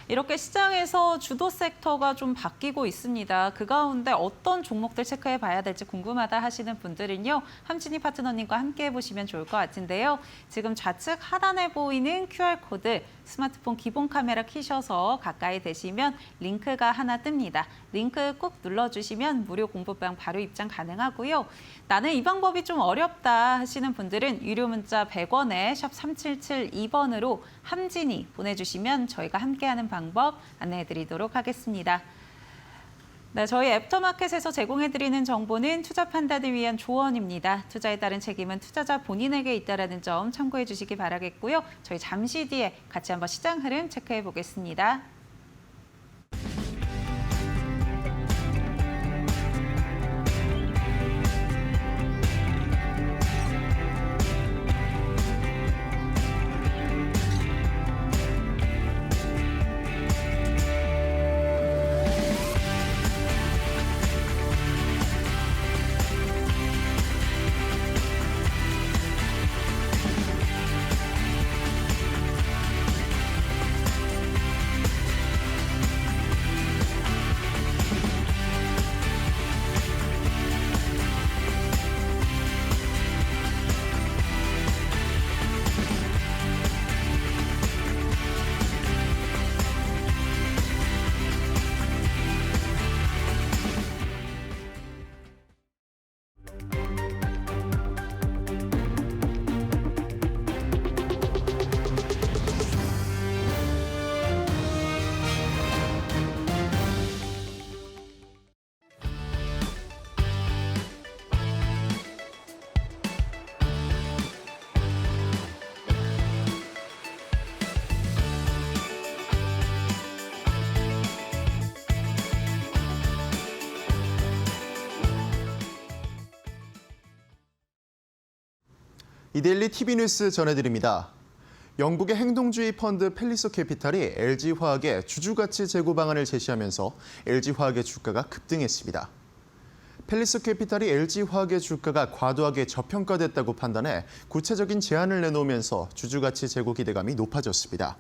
이렇게 시장에서 주도 섹터가 좀 바뀌고 있습니다. 그 가운데 어떤 종목들 체크해 봐야 될지 궁금하다 하시는 분들은요. 함진희 파트너님과 함께 해보시면 좋을 것 같은데요. 지금 좌측 하단에 보이는 QR코드 스마트폰 기본 카메라 키셔서 가까이 대시면 링크가 하나 뜹니다. 링크 꾹 눌러주시면 무료 공부방 바로 입장 가능하고요. 나는 이 방법이 좀 어렵다 하시는 분들은 유료 문자 100원에 샵 3772번으로 함진이 보내주시면 저희가 함께하는 방법 안내해드리도록 하겠습니다. 네, 저희 애프터마켓에서 제공해드리는 정보는 투자 판단을 위한 조언입니다. 투자에 따른 책임은 투자자 본인에게 있다는 점 참고해 주시기 바라겠고요. 저희 잠시 뒤에 같이 한번 시장 흐름 체크해 보겠습니다. 이데일리 TV 뉴스 전해드립니다. 영국의 행동주의 펀드 펠리소 캐피탈이 LG화학의 주주가치 제고 방안을 제시하면서 LG화학의 주가가 급등했습니다. 펠리소 캐피탈이 LG화학의 주가가 과도하게 저평가됐다고 판단해 구체적인 제안을 내놓으면서 주주가치 제고 기대감이 높아졌습니다.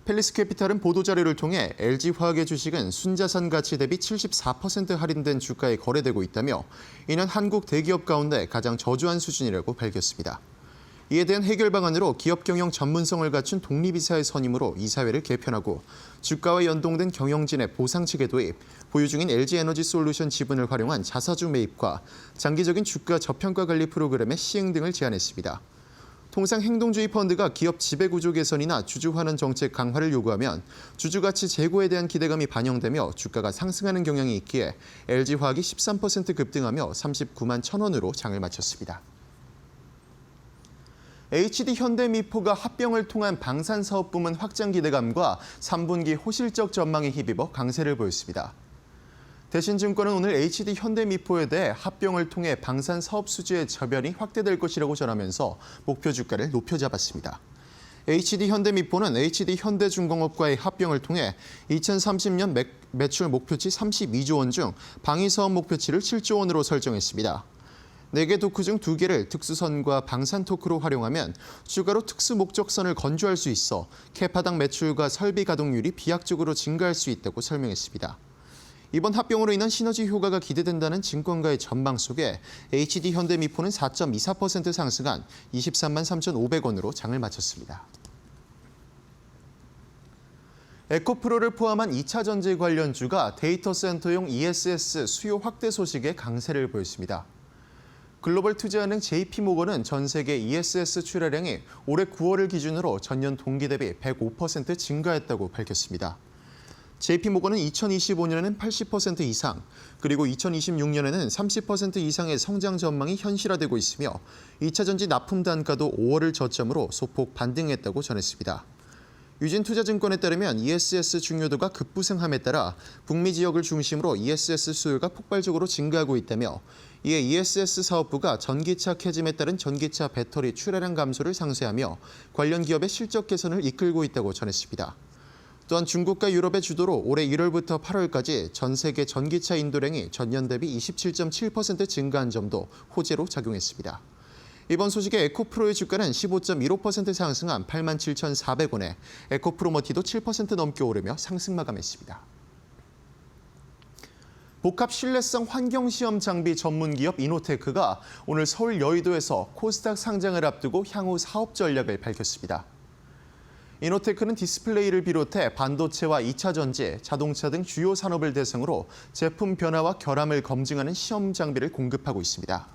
펠리스 캐피탈은 보도자료를 통해 LG화학의 주식은 순자산 가치 대비 74% 할인된 주가에 거래되고 있다며 이는 한국 대기업 가운데 가장 저조한 수준이라고 밝혔습니다. 이에 대한 해결 방안으로 기업 경영 전문성을 갖춘 독립이사의 선임으로 이사회를 개편하고 주가와 연동된 경영진의 보상체계 도입, 보유 중인 LG에너지솔루션 지분을 활용한 자사주 매입과 장기적인 주가 저평가 관리 프로그램의 시행 등을 제안했습니다. 통상 행동주의 펀드가 기업 지배구조 개선이나 주주 환원 정책 강화를 요구하면 주주가치 제고에 대한 기대감이 반영되며 주가가 상승하는 경향이 있기에 LG화학이 13% 급등하며 39만 1,000원으로 장을 마쳤습니다. HD현대미포가 합병을 통한 방산사업 부문 확장 기대감과 3분기 호실적 전망에 힘입어 강세를 보였습니다. 대신증권은 오늘 HD현대미포에 대해 합병을 통해 방산사업 수주의 저변이 확대될 것이라고 전하면서 목표 주가를 높여 잡았습니다. HD현대미포는 HD현대중공업과의 합병을 통해 2030년 매출 목표치 32조 원 중 방위사업 목표치를 7조 원으로 설정했습니다. 4개 도크 중 2개를 특수선과 방산토크로 활용하면 추가로 특수목적선을 건조할 수 있어 캐파당 매출과 설비 가동률이 비약적으로 증가할 수 있다고 설명했습니다. 이번 합병으로 인한 시너지 효과가 기대된다는 증권가의 전망 속에 HD현대미포는 4.24% 상승한 23만 3,500원으로 장을 마쳤습니다. 에코프로를 포함한 2차 전지 관련주가 데이터 센터용 ESS 수요 확대 소식에 강세를 보였습니다. 글로벌 투자은행 JP모건은 전 세계 ESS 출하량이 올해 9월을 기준으로 전년 동기 대비 105% 증가했다고 밝혔습니다. JP모건은 2025년에는 80% 이상, 그리고 2026년에는 30% 이상의 성장 전망이 현실화되고 있으며 2차 전지 납품 단가도 5월을 저점으로 소폭 반등했다고 전했습니다. 유진투자증권에 따르면 ESS 중요도가 급부상함에 따라 북미 지역을 중심으로 ESS 수요가 폭발적으로 증가하고 있다며 이에 ESS 사업부가 전기차 캐즘에 따른 전기차 배터리 출하량 감소를 상쇄하며 관련 기업의 실적 개선을 이끌고 있다고 전했습니다. 또한 중국과 유럽의 주도로 올해 1월부터 8월까지 전 세계 전기차 인도량이 전년 대비 27.7% 증가한 점도 호재로 작용했습니다. 이번 소식에 에코프로의 주가는 15.15% 상승한 87,400원에 에코프로머티도 7% 넘게 오르며 상승 마감했습니다. 복합 신뢰성 환경시험 장비 전문기업 이노테크가 오늘 서울 여의도에서 코스닥 상장을 앞두고 향후 사업 전략을 밝혔습니다. 이노테크는 디스플레이를 비롯해 반도체와 2차 전지, 자동차 등 주요 산업을 대상으로 제품 변화와 결함을 검증하는 시험 장비를 공급하고 있습니다.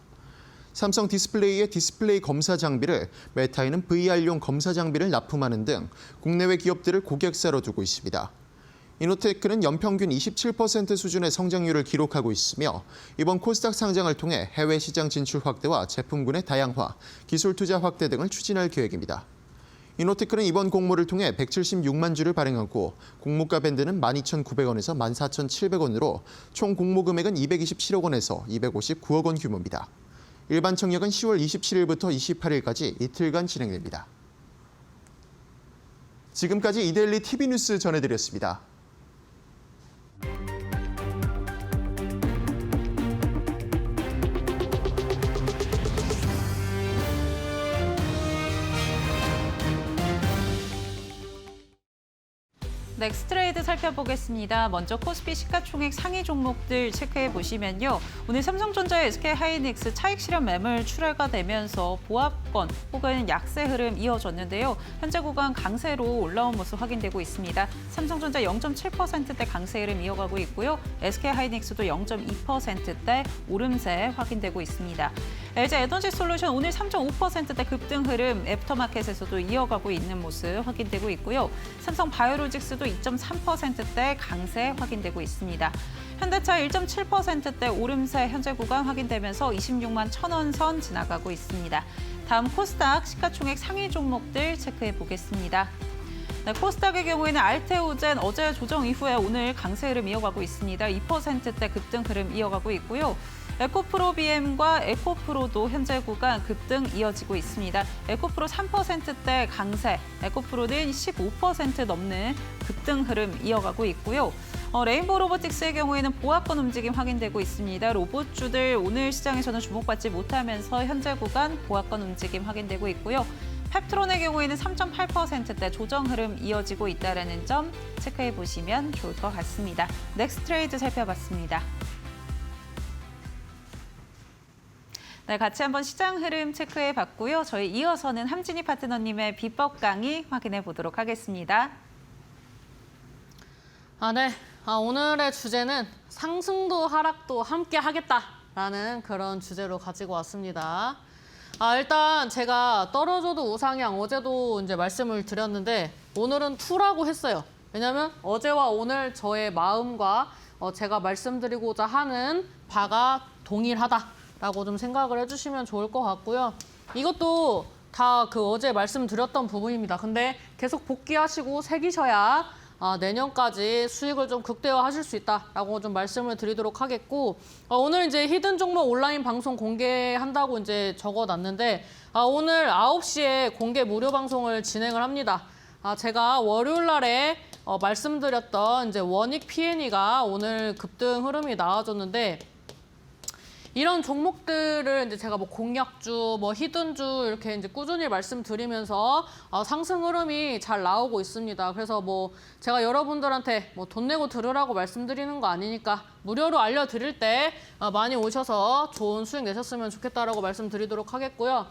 삼성 디스플레이의 디스플레이 검사 장비를, 메타이는 VR용 검사 장비를 납품하는 등 국내외 기업들을 고객사로 두고 있습니다. 이노테크는 연평균 27% 수준의 성장률을 기록하고 있으며 이번 코스닥 상장을 통해 해외 시장 진출 확대와 제품군의 다양화, 기술 투자 확대 등을 추진할 계획입니다. 이노테크는 이번 공모를 통해 176만 주를 발행하고 공모가 밴드는 12,900원에서 14,700원으로 총 공모 금액은 227억 원에서 259억 원 규모입니다. 일반 청약은 10월 27일부터 28일까지 이틀간 진행됩니다. 지금까지 이데일리 TV 뉴스 전해드렸습니다. 넥스트레이드 살펴보겠습니다. 먼저 코스피 시가총액 상위 종목들 체크해 보시면요. 오늘 삼성전자의 SK하이닉스 차익 실현 매물 출하가 되면서 보합권 혹은 약세 흐름 이어졌는데요. 현재 구간 강세로 올라온 모습 확인되고 있습니다. 삼성전자 0.7%대 강세 흐름 이어가고 있고요. SK하이닉스도 0.2%대 오름세 확인되고 있습니다. LG 에너지솔루션 오늘 3.5%대 급등 흐름 애프터마켓에서도 이어가고 있는 모습 확인되고 있고요. 삼성바이오로직스도 2.3%대 강세 확인되고 있습니다. 현대차 1.7%대 오름세 현재 구간 확인되면서 26만 1,000원 선 지나가고 있습니다. 다음 코스닥 시가총액 상위 종목들 체크해 보겠습니다. 네, 코스닥의 경우에는 알테오젠 어제 조정 이후에 오늘 강세 흐름 이어가고 있습니다. 2%대 급등 흐름 이어가고 있고요. 에코프로 BM과 에코프로도 현재 구간 급등 이어지고 있습니다. 에코프로 3%대 강세, 에코프로는 15% 넘는 급등 흐름 이어가고 있고요. 레인보우 로보틱스의 경우에는 보합권 움직임 확인되고 있습니다. 로봇주들 오늘 시장에서는 주목받지 못하면서 현재 구간 보합권 움직임 확인되고 있고요. 펩트론의 경우에는 3.8%대 조정 흐름 이어지고 있다는 점 체크해 보시면 좋을 것 같습니다. 넥스트레이드 살펴봤습니다. 네, 같이 한번 시장 흐름 체크해 봤고요. 저희 이어서는 함진희 파트너님의 비법 강의 확인해 보도록 하겠습니다. 네. 오늘의 주제는 상승도 하락도 함께 하겠다라는 그런 주제로 가지고 왔습니다. 일단 제가 떨어져도 우상향 어제도 이제 말씀을 드렸는데 오늘은 투라고 했어요. 왜냐하면 어제와 오늘 저의 마음과 제가 말씀드리고자 하는 바가 동일하다라고 좀 생각을 해주시면 좋을 것 같고요. 이것도 다 그 어제 말씀드렸던 부분입니다. 근데 계속 복귀하시고 새기셔야 내년까지 수익을 좀 극대화하실 수 있다라고 좀 말씀을 드리도록 하겠고, 오늘 이제 히든 종목 온라인 방송 공개한다고 이제 적어놨는데, 오늘 9시에 공개 무료 방송을 진행을 합니다. 제가 월요일 날에 말씀드렸던 이제 원익 P&E가 오늘 급등 흐름이 나와줬는데, 이런 종목들을 이제 제가 뭐 공약주, 뭐 히든주 이렇게 이제 꾸준히 말씀드리면서 상승 흐름이 잘 나오고 있습니다. 그래서 뭐 제가 여러분들한테 뭐 돈 내고 들으라고 말씀드리는 거 아니니까 무료로 알려드릴 때 많이 오셔서 좋은 수익 내셨으면 좋겠다라고 말씀드리도록 하겠고요.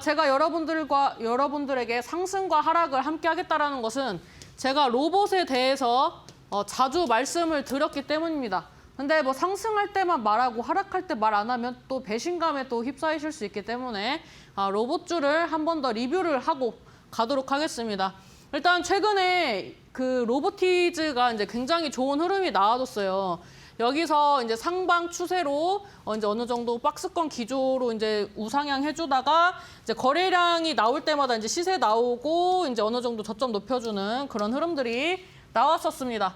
제가 여러분들에게 상승과 하락을 함께 하겠다라는 것은 제가 로봇에 대해서 자주 말씀을 드렸기 때문입니다. 근데 뭐 상승할 때만 말하고 하락할 때 말 안 하면 또 배신감에 또 휩싸이실 수 있기 때문에 로봇주를 한 번 더 리뷰를 하고 가도록 하겠습니다. 일단 최근에 그 로보티즈가 이제 굉장히 좋은 흐름이 나와줬어요. 여기서 이제 상방 추세로 이제 어느 정도 박스권 기조로 이제 우상향 해주다가 이제 거래량이 나올 때마다 이제 시세 나오고 이제 어느 정도 저점 높여주는 그런 흐름들이 나왔었습니다.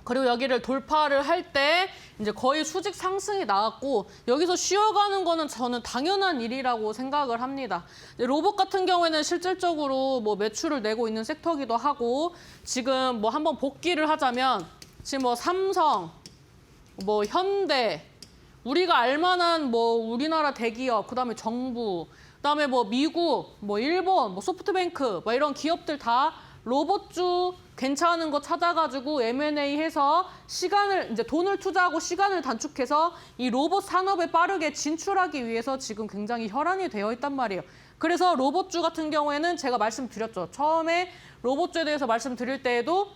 그리고 여기를 돌파를 할 때 이제 거의 수직 상승이 나왔고 여기서 쉬어가는 거는 저는 당연한 일이라고 생각을 합니다. 로봇 같은 경우에는 실질적으로 뭐 매출을 내고 있는 섹터기도 하고 지금 뭐 한번 복귀를 하자면 지금 뭐 삼성, 뭐 현대, 우리가 알만한 뭐 우리나라 대기업, 그다음에 정부, 그다음에 뭐 미국, 뭐 일본, 뭐 소프트뱅크, 뭐 이런 기업들 다 로봇주 괜찮은 거 찾아가지고 M&A 해서 시간을 이제 돈을 투자하고 시간을 단축해서 이 로봇 산업에 빠르게 진출하기 위해서 지금 굉장히 혈안이 되어 있단 말이에요. 그래서 로봇주 같은 경우에는 제가 말씀드렸죠. 처음에 로봇주에 대해서 말씀드릴 때에도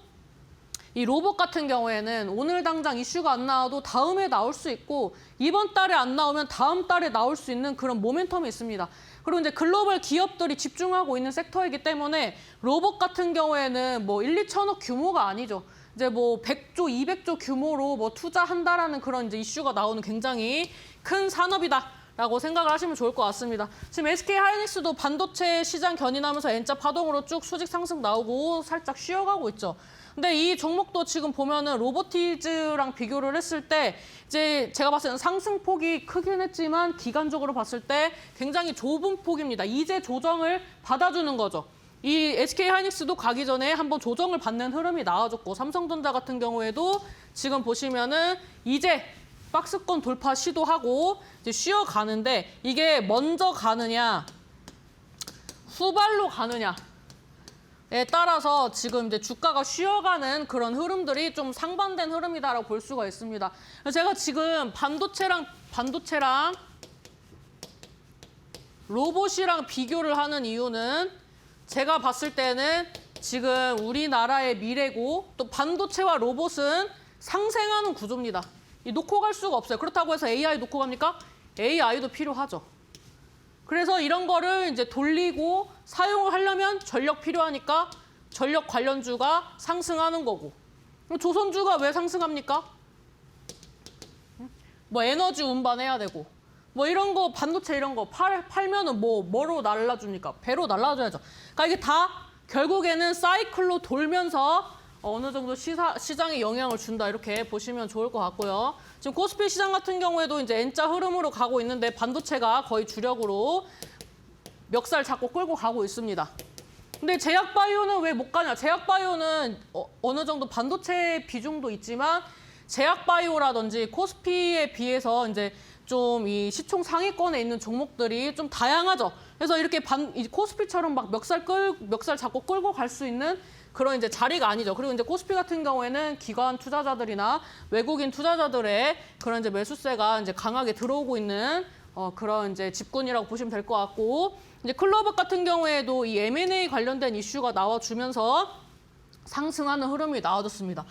이 로봇 같은 경우에는 오늘 당장 이슈가 안 나와도 다음에 나올 수 있고 이번 달에 안 나오면 다음 달에 나올 수 있는 그런 모멘텀이 있습니다. 그리고 이제 글로벌 기업들이 집중하고 있는 섹터이기 때문에 로봇 같은 경우에는 뭐 1, 2천억 규모가 아니죠. 이제 뭐 100조, 200조 규모로 뭐 투자한다라는 그런 이제 이슈가 나오는 굉장히 큰 산업이다라고 생각을 하시면 좋을 것 같습니다. 지금 SK 하이닉스도 반도체 시장 견인하면서 N자 파동으로 쭉 수직 상승 나오고 살짝 쉬어가고 있죠. 근데 이 종목도 지금 보면은 로보티즈랑 비교를 했을 때 이제 제가 봤을 때는 상승폭이 크긴 했지만 기간적으로 봤을 때 굉장히 좁은 폭입니다. 이제 조정을 받아주는 거죠. 이 SK 하이닉스도 가기 전에 한번 조정을 받는 흐름이 나와줬고 삼성전자 같은 경우에도 지금 보시면은 이제 박스권 돌파 시도하고 이제 쉬어가는데 이게 먼저 가느냐 후발로 가느냐 에 따라서 지금 이제 주가가 쉬어가는 그런 흐름들이 좀 상반된 흐름이다라고 볼 수가 있습니다. 제가 지금 반도체랑 로봇이랑 비교를 하는 이유는 제가 봤을 때는 지금 우리나라의 미래고 또 반도체와 로봇은 상생하는 구조입니다. 이 놓고 갈 수가 없어요. 그렇다고 해서 AI 놓고 갑니까? AI도 필요하죠. 그래서 이런 거를 이제 돌리고 사용을 하려면 전력 필요하니까 전력 관련주가 상승하는 거고. 조선주가 왜 상승합니까? 뭐 에너지 운반해야 되고. 뭐 이런 거 반도체 이런 거 팔면은 뭐로 날라줍니까? 배로 날라줘야죠. 그러니까 이게 다 결국에는 사이클로 돌면서 어느 정도 시장에 영향을 준다 이렇게 보시면 좋을 것 같고요. 지금 코스피 시장 같은 경우에도 이제 N자 흐름으로 가고 있는데 반도체가 거의 주력으로 멱살 잡고 끌고 가고 있습니다. 근데 제약바이오는 왜 못 가냐? 제약바이오는 어느 정도 반도체 비중도 있지만 제약바이오라든지 코스피에 비해서 이제 좀 이 시총 상위권에 있는 종목들이 좀 다양하죠. 그래서 이렇게 코스피처럼 막 멱살 잡고 끌고 갈 수 있는 그런 이제 자리가 아니죠. 그리고 이제 코스피 같은 경우에는 기관 투자자들이나 외국인 투자자들의 그런 이제 매수세가 이제 강하게 들어오고 있는 그런 이제 집군이라고 보시면 될 것 같고, 이제 클로버 같은 경우에도 이 M&A 관련된 이슈가 나와주면서 상승하는 흐름이 나와줬습니다.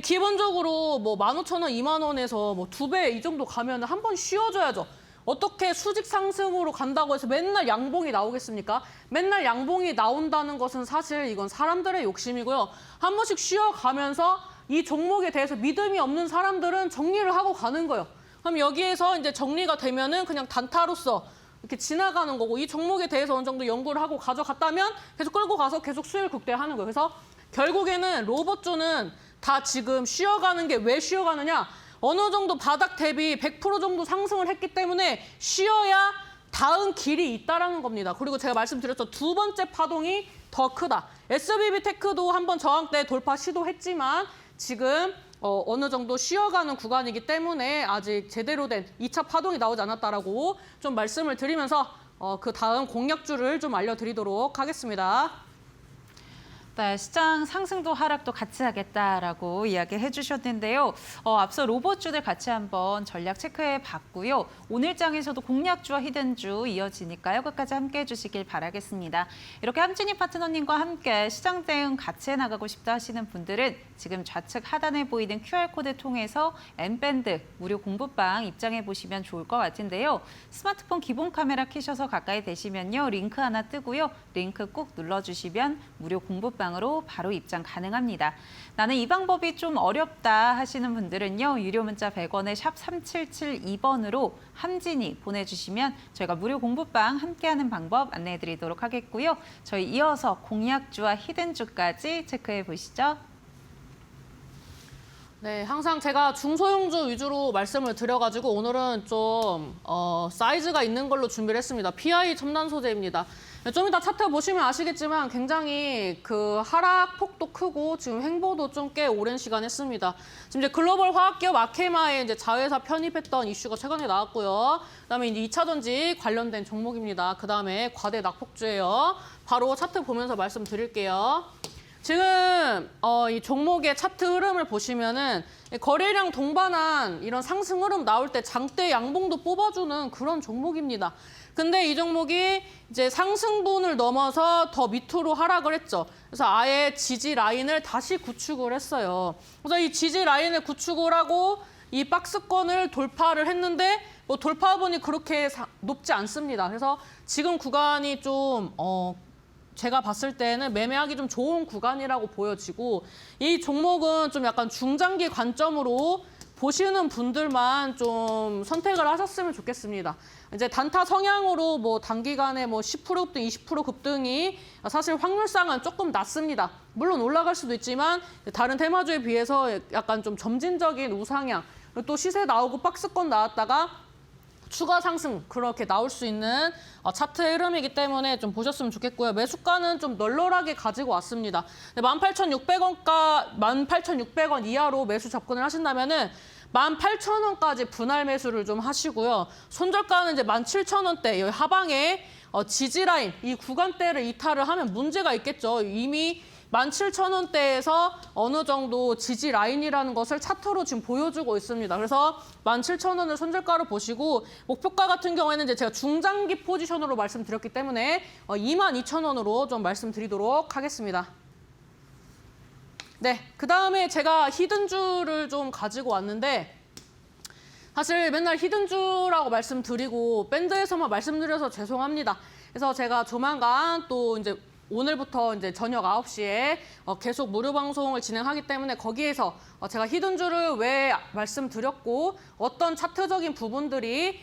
기본적으로 뭐 15,000원, 2만 원에서 뭐 2배 이 정도 가면 한 번 쉬어줘야죠. 어떻게 수직 상승으로 간다고 해서 맨날 양봉이 나오겠습니까? 맨날 양봉이 나온다는 것은 사실 이건 사람들의 욕심이고요. 한 번씩 쉬어가면서 이 종목에 대해서 믿음이 없는 사람들은 정리를 하고 가는 거예요. 그럼 여기에서 이제 정리가 되면은 그냥 단타로서 이렇게 지나가는 거고, 이 종목에 대해서 어느 정도 연구를 하고 가져갔다면 계속 끌고 가서 계속 수익을 극대화하는 거예요. 그래서 결국에는 로봇주는 다 지금 쉬어가는 게 왜 쉬어가느냐? 어느 정도 바닥 대비 100% 정도 상승을 했기 때문에 쉬어야 다음 길이 있다라는 겁니다. 그리고 제가 말씀드렸죠. 두 번째 파동이 더 크다. SBB테크도 한번 저항대 돌파 시도했지만 지금 어느 정도 쉬어가는 구간이기 때문에 아직 제대로 된 2차 파동이 나오지 않았다라고 좀 말씀을 드리면서 그 다음 공략주를 좀 알려드리도록 하겠습니다. 네, 시장 상승도 하락도 같이 하겠다라고 이야기해 주셨는데요. 앞서 로봇주들 같이 한번 전략 체크해 봤고요. 오늘 장에서도 공략주와 히든주 이어지니까요. 끝까지 함께해 주시길 바라겠습니다. 이렇게 함진희 파트너님과 함께 시장 대응 같이 해나가고 싶다 하시는 분들은 지금 좌측 하단에 보이는 QR코드 통해서 N밴드 무료 공부방 입장해 보시면 좋을 것 같은데요. 스마트폰 기본 카메라 켜셔서 가까이 되시면요. 링크 하나 뜨고요. 링크 꾹 눌러주시면 무료 공부방으로 바로 입장 가능합니다. 나는 이 방법이 좀 어렵다 하시는 분들은요. 유료 문자 100원에 샵 3772번으로 함진이 보내주시면 저희가 무료 공부방 함께하는 방법 안내해 드리도록 하겠고요. 저희 이어서 공략주와 히든주까지 체크해 보시죠. 네, 항상 제가 중소형주 위주로 말씀을 드려가지고 오늘은 좀 사이즈가 있는 걸로 준비를 했습니다. PI 첨단 소재입니다. 좀 이따 차트 보시면 아시겠지만 굉장히 그 하락폭도 크고 지금 횡보도 좀 꽤 오랜 시간 했습니다. 지금 이제 글로벌 화학기업 아케마에 이제 자회사 편입했던 이슈가 최근에 나왔고요. 그다음에 이제 2차 전지 관련된 종목입니다. 그다음에 과대 낙폭주예요. 바로 차트 보면서 말씀드릴게요. 지금 이 종목의 차트 흐름을 보시면은 거래량 동반한 이런 상승 흐름 나올 때 장대 양봉도 뽑아주는 그런 종목입니다. 근데 이 종목이 이제 상승분을 넘어서 더 밑으로 하락을 했죠. 그래서 아예 지지 라인을 다시 구축을 했어요. 그래서 이 지지 라인을 구축을 하고 이 박스권을 돌파를 했는데 뭐 돌파분이 그렇게 높지 않습니다. 그래서 지금 구간이 좀 제가 봤을 때는 매매하기 좀 좋은 구간이라고 보여지고 이 종목은 좀 약간 중장기 관점으로 보시는 분들만 좀 선택을 하셨으면 좋겠습니다. 이제 단타 성향으로 뭐 단기간에 뭐 10% 급등, 20% 급등이 사실 확률상은 조금 낮습니다. 물론 올라갈 수도 있지만 다른 테마주에 비해서 약간 좀 점진적인 우상향, 또 시세 나오고 박스권 나왔다가 추가 상승 그렇게 나올 수 있는 차트 흐름이기 때문에 좀 보셨으면 좋겠고요. 매수가는 좀 널널하게 가지고 왔습니다. 18,600원 이하로 매수 접근을 하신다면은 18,000원까지 분할 매수를 좀 하시고요. 손절가는 이제 17,000원대 여기 하방에 지지라인 이 구간대를 이탈을 하면 문제가 있겠죠. 이미 17,000원대에서 어느 정도 지지 라인이라는 것을 차트로 지금 보여주고 있습니다. 그래서 17,000원을 손절가로 보시고 목표가 같은 경우에는 이제 제가 중장기 포지션으로 말씀드렸기 때문에 22,000원으로 좀 말씀드리도록 하겠습니다. 네, 그다음에 제가 히든주를 좀 가지고 왔는데 사실 맨날 히든주라고 말씀드리고 밴드에서만 말씀드려서 죄송합니다. 그래서 제가 조만간 또 이제 오늘부터 이제 저녁 9시에 계속 무료 방송을 진행하기 때문에 거기에서 제가 히든주를 왜 말씀드렸고 어떤 차트적인 부분들이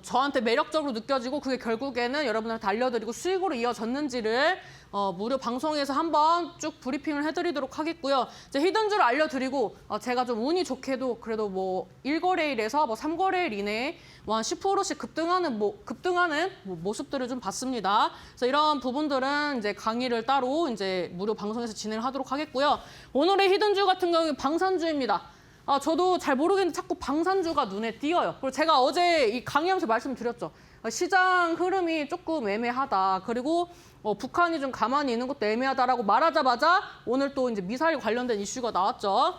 저한테 매력적으로 느껴지고 그게 결국에는 여러분한테 알려드리고 수익으로 이어졌는지를 무료 방송에서 한번 쭉 브리핑을 해드리도록 하겠고요. 이제 히든주를 알려드리고 제가 좀 운이 좋게도 그래도 뭐 1거래일에서 뭐 3거래일 이내에 뭐 한 10%씩 급등하는 모습들을 좀 봤습니다. 그래서 이런 부분들은 이제 강의를 따로 이제 무료 방송에서 진행을 하도록 하겠고요. 오늘의 히든주 같은 경우는 방산주입니다. 저도 잘 모르겠는데 자꾸 방산주가 눈에 띄어요. 그리고 제가 어제 이 강의하면서 말씀드렸죠. 시장 흐름이 조금 애매하다. 그리고 북한이 좀 가만히 있는 것도 애매하다라고 말하자마자 오늘 또 이제 미사일 관련된 이슈가 나왔죠.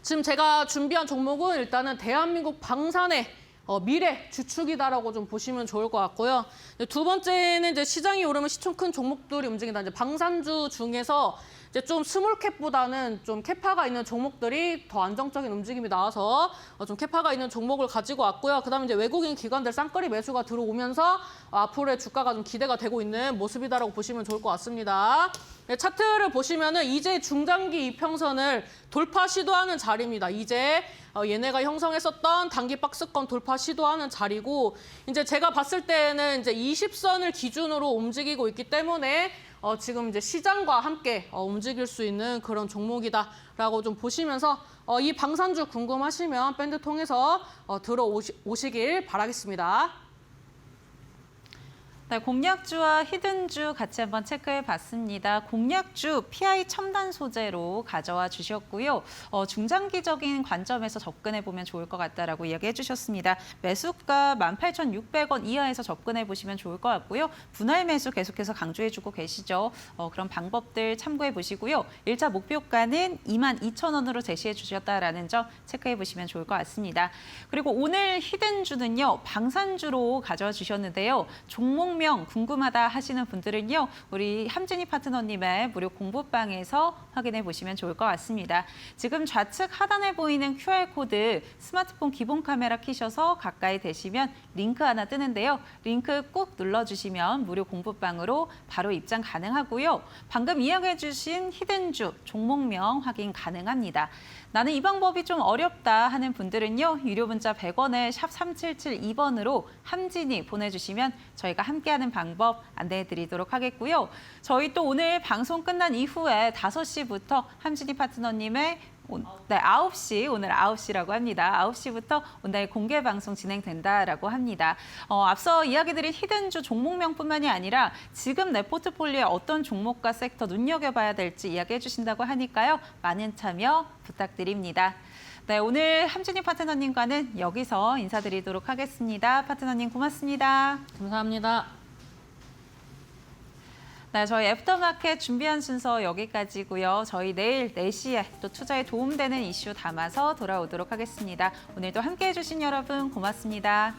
지금 제가 준비한 종목은 일단은 대한민국 방산의 미래 주축이다라고 좀 보시면 좋을 것 같고요. 두 번째는 이제 시장이 오르면 시총 큰 종목들이 움직인다. 이제 방산주 중에서 이제 좀 스몰캡보다는 좀 캐파가 있는 종목들이 더 안정적인 움직임이 나와서 좀 캐파가 있는 종목을 가지고 왔고요. 그다음에 이제 외국인 기관들 쌍끌이 매수가 들어오면서 앞으로의 주가가 좀 기대가 되고 있는 모습이다라고 보시면 좋을 것 같습니다. 네, 차트를 보시면은 이제 중장기 이평선을 돌파 시도하는 자리입니다. 이제 얘네가 형성했었던 단기 박스권 돌파 시도하는 자리고 이제 제가 봤을 때는 이제 20선을 기준으로 움직이고 있기 때문에 지금 이제 시장과 함께 움직일 수 있는 그런 종목이다라고 좀 보시면서 이 방산주 궁금하시면 밴드 통해서 들어오시길 바라겠습니다. 네, 공략주와 히든주 같이 한번 체크해 봤습니다. 공략주 PI 첨단 소재로 가져와 주셨고요. 중장기적인 관점에서 접근해 보면 좋을 것 같다라고 이야기해 주셨습니다. 매수가 18,600원 이하에서 접근해 보시면 좋을 것 같고요. 분할 매수 계속해서 강조해 주고 계시죠. 그런 방법들 참고해 보시고요. 1차 목표가는 22,000원으로 제시해 주셨다라는 점 체크해 보시면 좋을 것 같습니다. 그리고 오늘 히든주는요. 방산주로 가져와 주셨는데요. 종목 궁금하다 하시는 분들은요. 우리 함진희 파트너님의 무료 공부방에서 확인해 보시면 좋을 것 같습니다. 지금 좌측 하단에 보이는 QR코드 스마트폰 기본 카메라 키셔서 가까이 대시면 링크 하나 뜨는데요. 링크 꾹 눌러주시면 무료 공부방으로 바로 입장 가능하고요. 방금 이야기해 주신 히든주 종목명 확인 가능합니다. 나는 이 방법이 좀 어렵다 하는 분들은요. 유료 문자 100원에 샵 3772번으로 함진이 보내주시면 저희가 함께하는 방법 안내해 드리도록 하겠고요. 저희 또 오늘 방송 끝난 이후에 5시부터 함진이 파트너님의 네, 9시, 오늘 9시라고 합니다. 9시부터 온라인 공개 방송 진행된다라고 합니다. 앞서 이야기드린 히든주 종목명뿐만이 아니라 지금 내 포트폴리오에 어떤 종목과 섹터 눈여겨봐야 될지 이야기해 주신다고 하니까요. 많은 참여 부탁드립니다. 네, 오늘 함준희 파트너님과는 여기서 인사드리도록 하겠습니다. 파트너님 고맙습니다. 감사합니다. 네, 저희 애프터마켓 준비한 순서 여기까지고요. 저희 내일 4시에 또 투자에 도움되는 이슈 담아서 돌아오도록 하겠습니다. 오늘도 함께해 주신 여러분 고맙습니다.